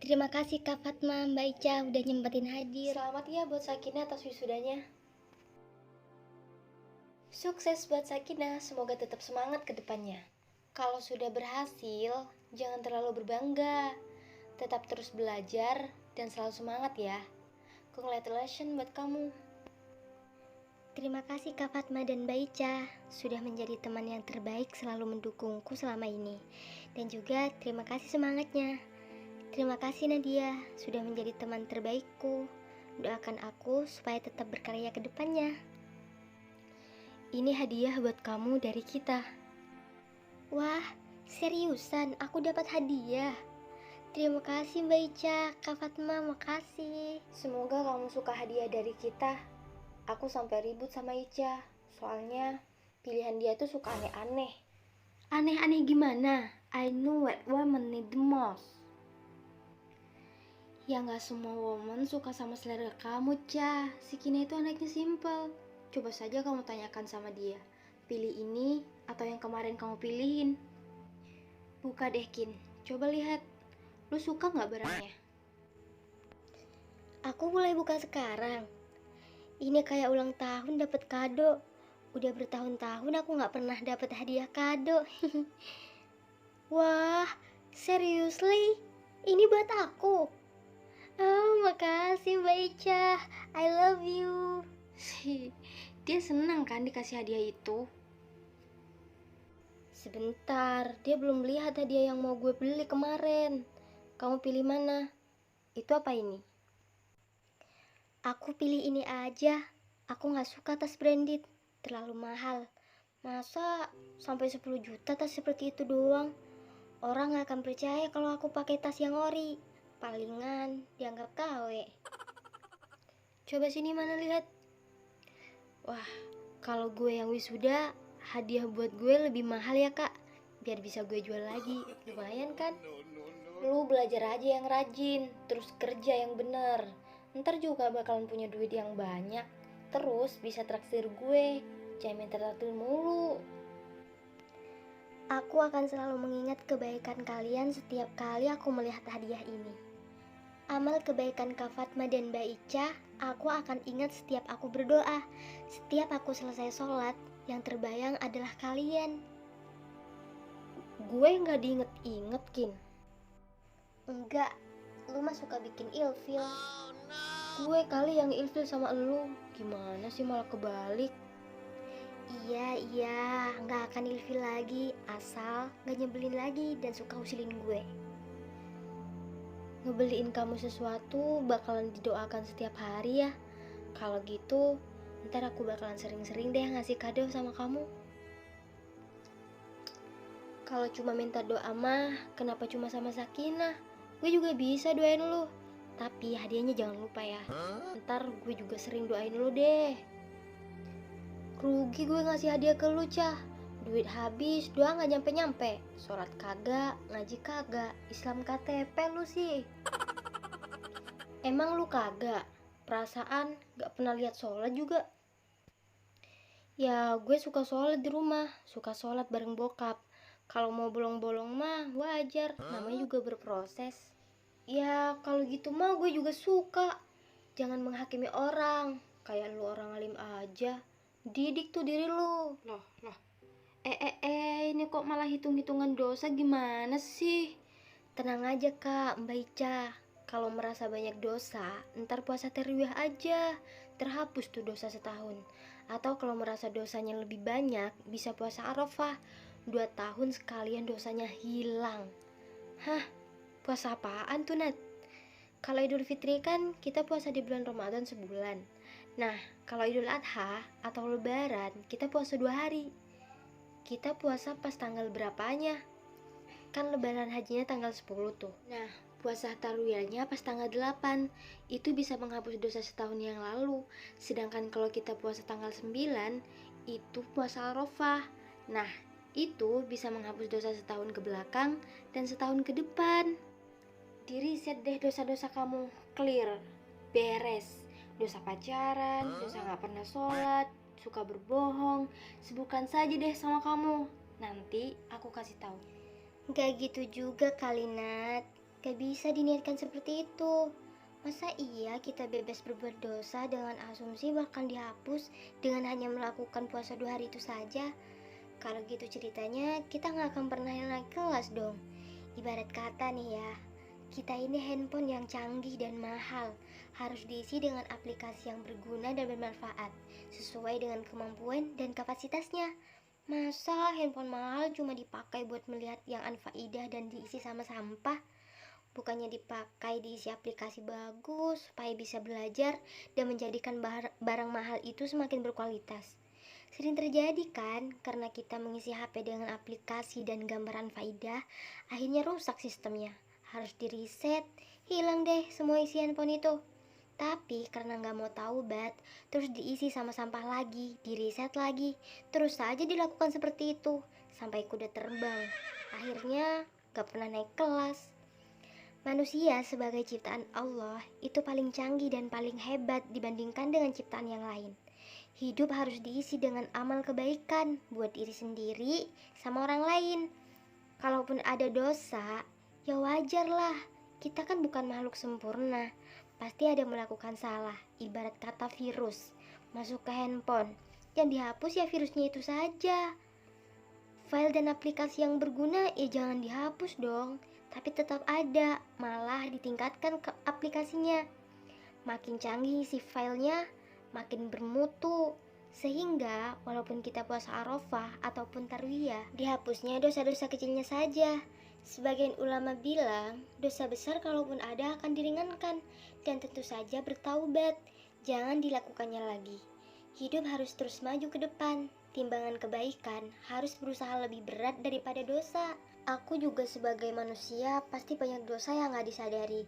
Terima kasih Kak Fatma, Mbak Ica udah nyempetin hadir. Selamat ya buat Sakinah atas wisudanya. Sukses buat Sakinah, semoga tetap semangat ke depannya. Kalau sudah berhasil, jangan terlalu berbangga. Tetap terus belajar dan selalu semangat ya. Congratulations buat kamu. Terima kasih Kak Fatma dan Mbak Ica sudah menjadi teman yang terbaik selalu mendukungku selama ini. Dan juga terima kasih semangatnya. Terima kasih Nadia sudah menjadi teman terbaikku. Doakan aku supaya tetap berkarya ke depannya. Ini hadiah buat kamu dari kita. Wah, seriusan aku dapat hadiah. Terima kasih Mbak Ica, Kak Fatma, makasih. Semoga kamu suka hadiah dari kita. Aku sampai ribut sama Ica, soalnya pilihan dia tuh suka aneh-aneh. Aneh-aneh gimana? I know what women need the most. Ya gak semua woman suka sama selera kamu, Ca. Si Kina itu anaknya simple. Coba saja kamu tanyakan sama dia, pilih ini atau yang kemarin kamu pilihin. Buka deh, Kin. Coba lihat, lu suka gak barangnya? Aku mulai buka sekarang. Ini kayak ulang tahun dapat kado. Udah bertahun-tahun aku gak pernah dapat hadiah kado. Wah, seriously? Ini buat aku? Oh, makasih Mbak Ica. I love you. Dia senang kan dikasih hadiah itu? Sebentar, dia belum lihat hadiah yang mau gue beli kemarin. Kamu pilih mana? Itu apa ini? Aku pilih ini aja. Aku gak suka tas branded, terlalu mahal. Masa sampai 10 juta tas seperti itu doang? Orang gak akan percaya kalau aku pakai tas yang ori. Palingan dianggap KW. Coba sini mana lihat. Wah, kalau gue yang wisuda, hadiah buat gue lebih mahal ya kak. Biar bisa gue jual lagi, lumayan kan? Lu belajar aja yang rajin, terus kerja yang bener. Ntar juga bakalan punya duit yang banyak. Terus bisa traktir gue, jangan minta traktir mulu. Aku akan selalu mengingat kebaikan kalian setiap kali aku melihat hadiah ini. Amal kebaikan Kak Fatma dan Mbak Ica, aku akan ingat setiap aku berdoa. Setiap aku selesai sholat, yang terbayang adalah kalian. Gue gak diinget-inget, Kin. Enggak, lu mah suka bikin ilfil. Gue kali yang ilfil sama elu. Gimana sih malah kebalik? Iya, gak akan ilfil lagi, asal gak nyebelin lagi dan suka usilin gue. Ngebeliin kamu sesuatu bakalan didoakan setiap hari ya. Kalau gitu, ntar aku bakalan sering-sering deh ngasih kado sama kamu. Kalau cuma minta doa mah, kenapa cuma sama Sakinah? Gue juga bisa doain lu. Tapi hadiahnya jangan lupa ya. Ntar gue juga sering doain lu deh. Rugi gue ngasih hadiah ke lu, Cah. Duit habis, doa gak nyampe-nyampe. Sholat kagak, ngaji kagak, Islam KTP lu sih. Emang lu kagak? Perasaan gak pernah lihat sholat juga. Ya gue suka sholat di rumah, suka sholat bareng bokap. Kalau mau bolong-bolong mah wajar, namanya juga berproses. Ya kalau gitu mah gue juga suka. Jangan menghakimi orang, kayak lu orang alim aja. Didik tuh diri lu. Loh. Ini kok malah hitung-hitungan dosa gimana sih? Tenang aja kak, Mbak Ica. Kalau merasa banyak dosa, ntar puasa terwiyah aja. Terhapus tuh dosa setahun. Atau kalau merasa dosanya lebih banyak, bisa puasa Arafah. 2 tahun sekalian dosanya hilang. Hah? Puasa apaan tuh, Nat? Kalau Idul Fitri kan kita puasa di bulan Ramadan sebulan. Nah, kalau Idul Adha atau Lebaran kita puasa 2 hari. Kita puasa pas tanggal berapanya? Kan Lebaran hajinya tanggal 10 tuh. Nah, puasa tarwiyahnya pas tanggal 8. Itu bisa menghapus dosa setahun yang lalu. Sedangkan kalau kita puasa tanggal 9, itu puasa Arafah. Nah, itu bisa menghapus dosa setahun ke belakang dan setahun ke depan. Di-reset deh dosa-dosa kamu, clear, beres. Dosa pacaran, dosa gak pernah sholat, suka berbohong, sebutkan saja deh sama kamu. Nanti aku kasih tahu. Gak gitu juga kali Nat. Gak bisa diniatkan seperti itu. Masa iya kita bebas berbuat dosa dengan asumsi bahkan dihapus dengan hanya melakukan puasa 2 hari itu saja? Kalau gitu ceritanya, kita nggak akan pernah naik kelas dong. Ibarat kata nih ya, kita ini handphone yang canggih dan mahal, harus diisi dengan aplikasi yang berguna dan bermanfaat, sesuai dengan kemampuan dan kapasitasnya. Masa handphone mahal cuma dipakai buat melihat yang anfaidah dan diisi sama sampah? Bukannya dipakai diisi aplikasi bagus supaya bisa belajar dan menjadikan barang mahal itu semakin berkualitas. Sering terjadi kan, karena kita mengisi HP dengan aplikasi dan gambaran faidah, akhirnya rusak sistemnya. Harus di reset, hilang deh semua isi handphone itu. Tapi karena nggak mau taubat, terus diisi sama sampah lagi, di reset lagi, terus saja dilakukan seperti itu, sampai kuda terbang. Akhirnya gak pernah naik kelas. Manusia sebagai ciptaan Allah itu paling canggih dan paling hebat dibandingkan dengan ciptaan yang lain. Hidup harus diisi dengan amal kebaikan buat diri sendiri sama orang lain. Kalaupun ada dosa, ya wajar lah. Kita kan bukan makhluk sempurna. Pasti ada yang melakukan salah, ibarat kata virus masuk ke handphone. Yang dihapus ya virusnya itu saja. File dan aplikasi yang berguna ya jangan dihapus dong, tapi tetap ada, malah ditingkatkan ke aplikasinya. Makin canggih isi filenya, makin bermutu. Sehingga walaupun kita puasa Arafah ataupun Tarwiyah, dihapusnya dosa-dosa kecilnya saja. Sebagian ulama bilang, dosa besar kalaupun ada akan diringankan dan tentu saja bertaubat. Jangan dilakukannya lagi. Hidup harus terus maju ke depan. Timbangan kebaikan harus berusaha lebih berat daripada dosa. Aku juga sebagai manusia pasti banyak dosa yang gak disadari.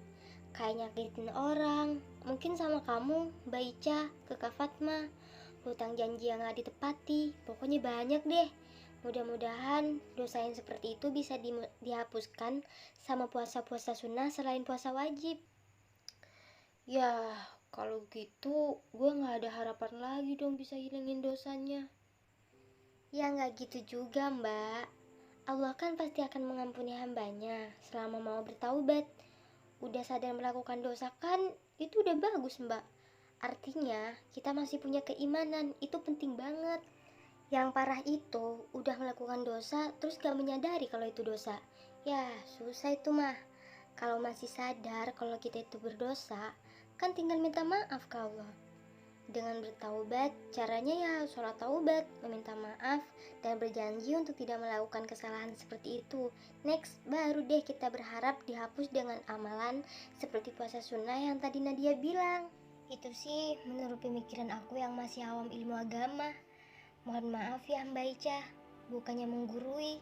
Kayak nyakitin orang, mungkin sama kamu, Mbak Ica, ke Kak Fatma, hutang janji yang gak ditepati, pokoknya banyak deh. Mudah-mudahan dosa yang seperti itu bisa dihapuskan sama puasa-puasa sunnah selain puasa wajib. Ya, kalau gitu gue gak ada harapan lagi dong bisa hilangin dosanya. Ya nggak gitu juga Mbak. Allah kan pasti akan mengampuni hambanya selama mau bertaubat. Udah sadar melakukan dosa kan itu udah bagus Mbak. Artinya kita masih punya keimanan, itu penting banget. Yang parah itu udah melakukan dosa terus gak menyadari kalau itu dosa. Ya susah itu mah. Kalau masih sadar kalau kita itu berdosa, kan tinggal minta maaf ke Allah. Dengan bertaubat, caranya ya sholat taubat, meminta maaf, dan berjanji untuk tidak melakukan kesalahan seperti itu. Next, baru deh kita berharap dihapus dengan amalan seperti puasa sunnah yang tadi Nadia bilang. Itu sih menurut pemikiran aku yang masih awam ilmu agama. Mohon maaf ya Mbak Ica, bukannya menggurui,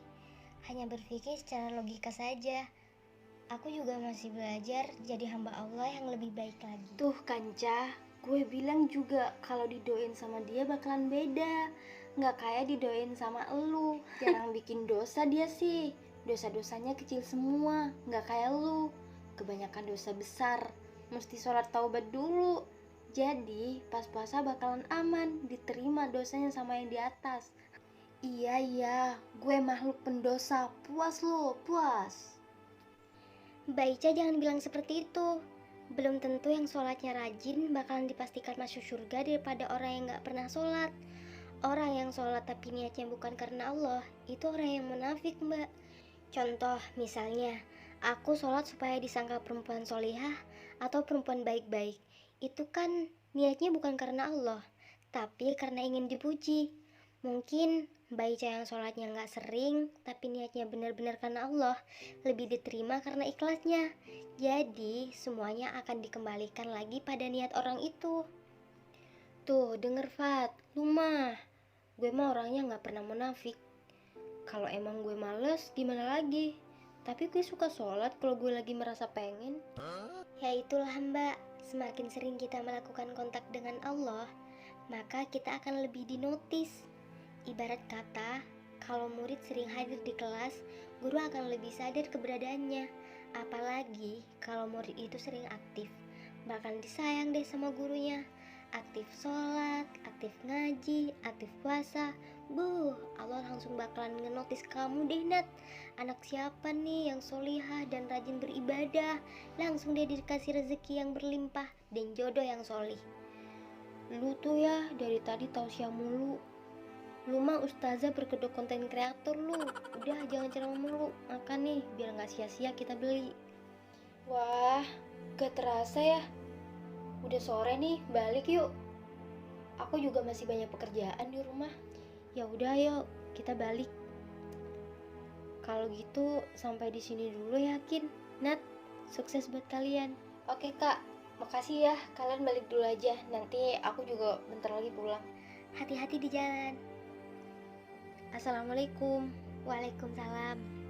hanya berpikir secara logika saja. Aku juga masih belajar jadi hamba Allah yang lebih baik lagi. Tuh Kanca, gue bilang juga kalau didoain sama dia bakalan beda. Nggak kayak didoain sama elu. Jarang bikin dosa dia sih. Dosa-dosanya kecil semua, nggak kayak lu. Kebanyakan dosa besar. Mesti sholat taubat dulu. Jadi pas puasa bakalan aman, diterima dosanya sama yang di atas. Iya, gue makhluk pendosa. Puas lo, puas. Mbak Ica jangan bilang seperti itu. Belum tentu yang sholatnya rajin bakalan dipastikan masuk surga daripada orang yang gak pernah sholat. Orang yang sholat tapi niatnya bukan karena Allah, itu orang yang munafik Mbak. Contoh misalnya, aku sholat supaya disangka perempuan solihah atau perempuan baik-baik. Itu kan niatnya bukan karena Allah, tapi karena ingin dipuji. Mungkin Mbak Ica yang sholatnya gak sering, tapi niatnya benar-benar karena Allah, lebih diterima karena ikhlasnya. Jadi semuanya akan dikembalikan lagi pada niat orang itu. Tuh denger Fat, lu mah, gue mah orangnya gak pernah munafik. Kalau emang gue males gimana lagi, tapi gue suka sholat kalau gue lagi merasa pengen. Ya itulah Mbak, semakin sering kita melakukan kontak dengan Allah, maka kita akan lebih dinotis. Ibarat kata, kalau murid sering hadir di kelas, guru akan lebih sadar keberadaannya. Apalagi kalau murid itu sering aktif, bakalan disayang deh sama gurunya. Aktif sholat, aktif ngaji, aktif puasa, Allah langsung bakalan ngenotis kamu deh, Nat. Anak siapa nih yang solihah dan rajin beribadah? Langsung dia dikasih rezeki yang berlimpah dan jodoh yang solih. Lu tuh ya dari tadi tausiah mulu. Lu mah ustazah berkedok konten kreator lu. Udah jangan ceramah mulu. Makan nih biar gak sia-sia kita beli. Wah, gak terasa ya. Udah sore nih, balik yuk. Aku juga masih banyak pekerjaan di rumah. Ya udah yuk, kita balik. Kalau gitu sampai di sini dulu yakin. Nat, sukses buat kalian. Oke Kak, makasih ya. Kalian balik dulu aja. Nanti aku juga bentar lagi pulang. Hati-hati di jalan. Assalamualaikum. Waalaikumsalam.